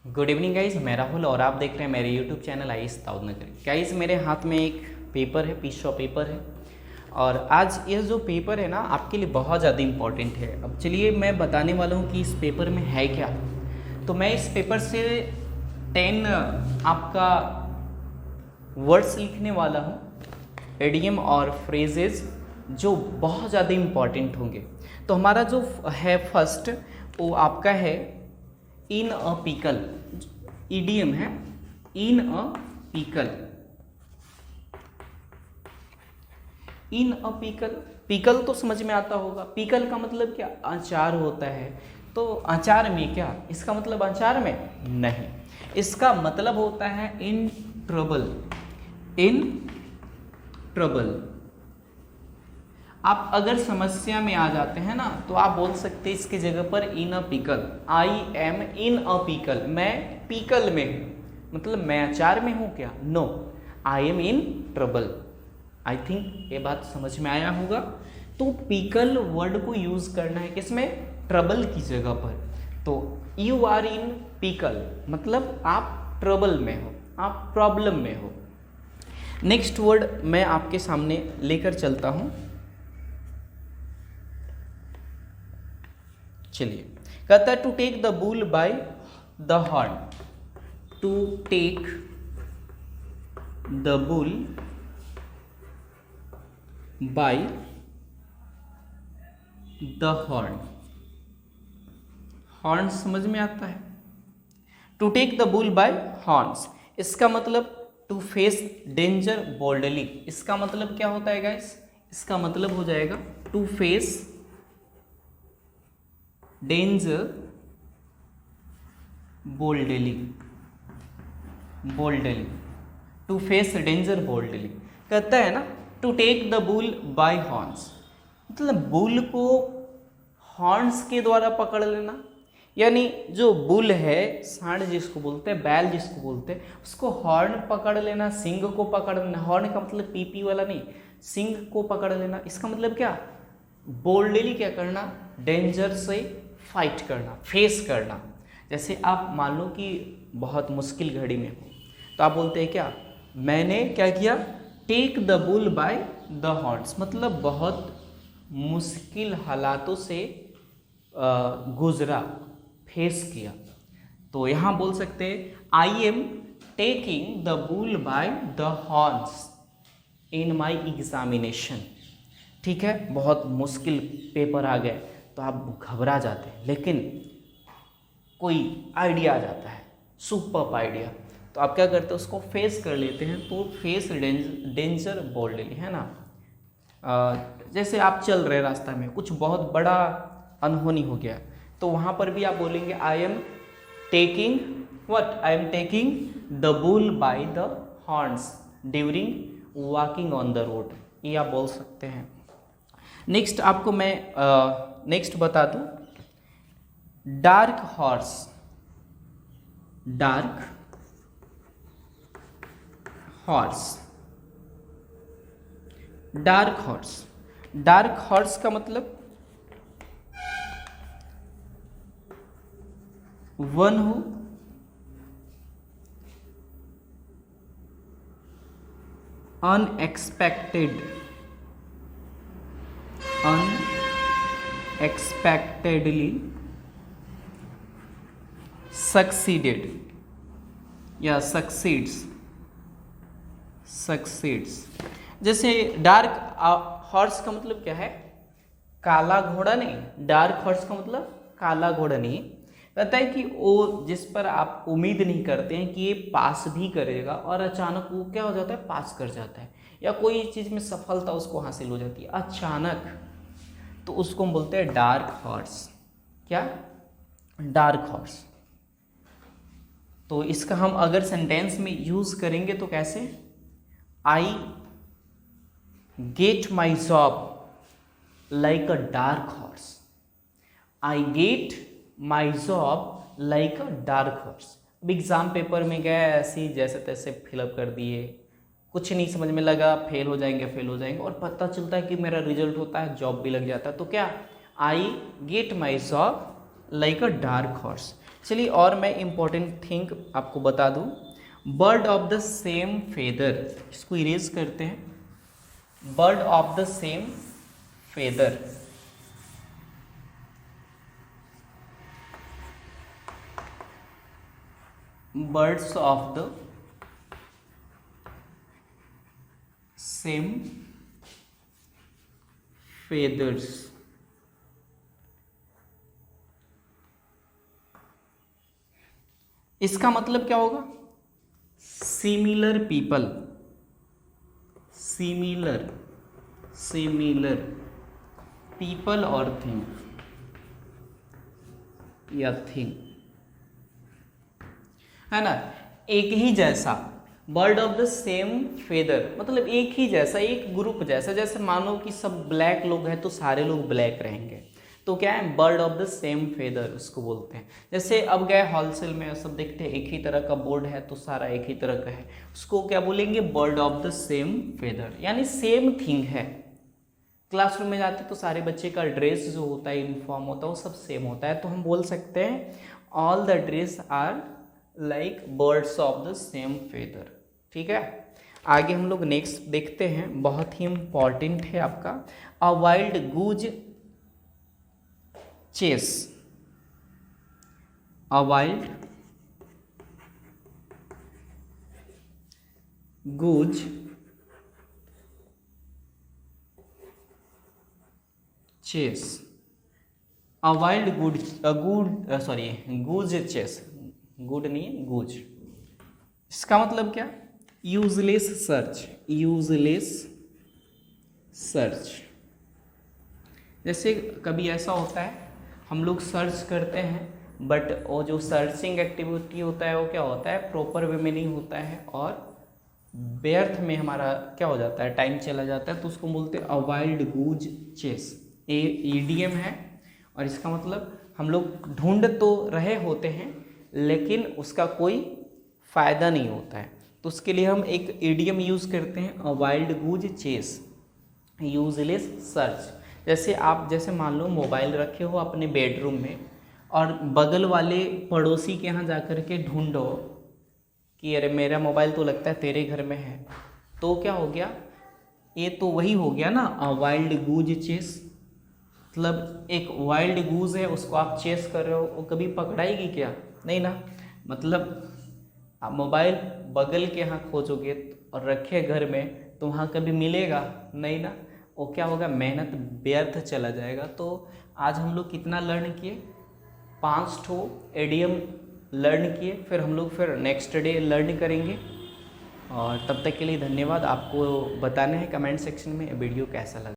Good evening guys, मैं राहुल और आप देख रहे हैं मेरे YouTube channel IAS Daudnagar. Guys मेरे हाथ में एक पेपर है, पीस ऑफ पेपर है और आज यह जो पेपर है ना आपके लिए बहुत ज़्यादा इम्पॉर्टेंट है। अब चलिए मैं बताने वाला हूँ कि इस पेपर में है क्या। तो मैं इस पेपर से 10 आपका वर्ड्स लिखने वाला हूँ, एडियम और फ्रेजेस जो बहुत ज़्यादा इम्पॉर्टेंट होंगे। तो हमारा जो है फर्स्ट वो आपका है इन अ पिकल, ईडीएम है in a pickle. In a pickle, pickle तो समझ में आता होगा। पिकल का मतलब क्या, अचार होता है। तो अचार में क्या, इसका मतलब अचार में नहीं, इसका मतलब होता है इन ट्रबल। इन ट्रबल, आप अगर समस्या में आ जाते हैं ना तो आप बोल सकते हैं इसकी जगह पर in a pickle. I am in a pickle, मैं पिकल में हूँ, मतलब मैं अचार में हूँ क्या, no, I am in trouble. I think ये बात समझ में आया होगा। तो पिकल वर्ड को यूज करना है किसमें, ट्रबल की जगह पर। तो यू आर इन पिकल मतलब आप ट्रबल में हो, आप प्रॉब्लम में हो। नेक्स्ट वर्ड मैं आपके सामने लेकर चलता हूं, चलिए। कहता है to take the bull by the horn. To take the bull by the horn. Horn समझ में आता है। To take the bull by horns, इसका मतलब टू फेस डेंजर बोल्डली। इसका मतलब क्या होता है गाइस, इसका मतलब हो जाएगा to face danger boldly. Boldly, to face danger boldly. कहता है ना to take the bull by horns, मतलब बुल को हॉर्न्स के द्वारा पकड़ लेना। यानी जो बुल है, सांड जिसको बोलते हैं, बैल जिसको बोलते हैं, उसको हॉर्न पकड़ लेना, सिंग को पकड़ लेना। हॉर्न का मतलब पीपी वाला नहीं, सिंग को पकड़ लेना। इसका मतलब क्या, बोल्डली क्या करना, डेंजर से फाइट करना, फेस करना। जैसे आप मान लो कि बहुत मुश्किल घड़ी में हो तो आप बोलते हैं क्या, मैंने क्या किया, take the bull by the horns, मतलब बहुत मुश्किल हालातों से गुजरा, फेस किया। तो यहाँ बोल सकते हैं I am taking the bull by the horns in my examination. ठीक है, बहुत मुश्किल पेपर आ गए तो आप घबरा जाते हैं, लेकिन कोई आइडिया आ जाता है, सुपर आइडिया, तो आप क्या करते हैं, उसको फेस कर लेते हैं। तो फेस डेंजर बोल्डली, है ना। जैसे आप चल रहे रास्ता में, कुछ बहुत बड़ा अनहोनी हो गया, तो वहाँ पर भी आप बोलेंगे I am taking what, I am taking the bull by the horns during walking on the road, ये आप बोल सकते हैं। नेक्स्ट आपको मैं नेक्स्ट बता दूं, dark horse. Dark horse, dark horse, dark horse का मतलब वन हो अनएक्सपेक्टेड, अनएक्सपेक्टेडली सक्सीडेड या सक्सीड्स, सक्सीड्स। जैसे डार्क हॉर्स का मतलब क्या है, काला घोड़ा नहीं। डार्क हॉर्स का मतलब काला घोड़ा नहीं, कहता है कि वो जिस पर आप उम्मीद नहीं करते हैं कि ये पास भी करेगा और अचानक वो क्या हो जाता है, पास कर जाता है, या कोई चीज़ में सफलता उसको हासिल हो जाती है अचानक, तो उसको हम बोलते हैं डार्क हॉर्स। क्या, डार्क हॉर्स। तो इसका हम अगर सेंटेंस में यूज करेंगे तो कैसे, I get my job like a dark horse. I get my job like a dark horse. अब एग्जाम पेपर में गए, ऐसे ही जैसे तैसे फिलअप कर दिए, कुछ नहीं समझ में लगा, फेल हो जाएंगे, फेल हो जाएंगे, और पता चलता है कि मेरा रिजल्ट होता है, जॉब भी लग जाता है। तो क्या, I get my job like a dark horse. चलिए और मैं इम्पॉर्टेंट थिंग आपको बता दूं, bird of the same feather, इसको इरेज करते हैं। Bird of the same feather, birds of the same feathers. इसका मतलब क्या होगा? सिमिलर पीपल, सिमिलर पीपल और थिंग या थिंग, है ना, एक ही जैसा। Bird of the same feather मतलब एक ही जैसा, एक ग्रुप जैसा। जैसे मानो कि सब ब्लैक लोग हैं तो सारे लोग ब्लैक रहेंगे, तो क्या है, bird of the same feather उसको बोलते हैं। जैसे अब गए होलसेल में, सब देखते हैं एक ही तरह का बोर्ड है तो सारा एक ही तरह का है, उसको क्या बोलेंगे? Bird of the same feather, यानी सेम थिंग है। क्लासरूम में जाते तो सारे बच्चे का ड्रेस जो होता है, यूनिफॉर्म होता है, वो सब सेम होता है, तो हम बोल सकते हैं all the dress are like birds of the same feather. ठीक है, आगे हम लोग नेक्स्ट देखते हैं, बहुत ही इंपॉर्टेंट है आपका, अ वाइल्ड गूज चेस, अ वाइल्ड गूज चेस, अ वाइल्ड गूज चेस, गुड नहीं है, गूज। इसका मतलब क्या? Useless search, useless search. जैसे कभी ऐसा होता है हम लोग सर्च करते हैं, बट वो जो सर्चिंग एक्टिविटी होता है वो क्या होता है, प्रॉपर वे में नहीं होता है और व्यर्थ में हमारा क्या हो जाता है, टाइम चला जाता है, तो उसको बोलते हैं अ वाइल्ड गूज चेस। ये ईडीएम है और इसका मतलब हम लोग ढूंढ तो रहे होते हैं लेकिन उसका कोई फ़ायदा नहीं होता है, तो उसके लिए हम एक ईडीएम यूज़ करते हैं, अ वाइल्ड गूज चेस, यूजलेस सर्च। जैसे मान लो मोबाइल रखे हो अपने बेडरूम में और बगल वाले पड़ोसी के यहाँ जाकर के ढूंढो कि अरे मेरा मोबाइल तो लगता है तेरे घर में है, तो क्या हो गया, ये तो वही हो गया ना, अ वाइल्ड गूज चेस। मतलब एक वाइल्ड गूज है, उसको आप चेस कर रहे हो, वो कभी पकड़ाएगी क्या? नहीं ना। मतलब आप मोबाइल बगल के यहाँ खोजोगे और रखे घर में तो वहाँ कभी मिलेगा नहीं ना, वो क्या होगा, मेहनत व्यर्थ चला जाएगा। तो आज हम लोग कितना लर्न किए, 5 ठो एडीएम लर्न किए, फिर हम लोग नेक्स्ट डे लर्न करेंगे। और तब तक के लिए धन्यवाद। आपको बताना है कमेंट सेक्शन में वीडियो कैसा लगा।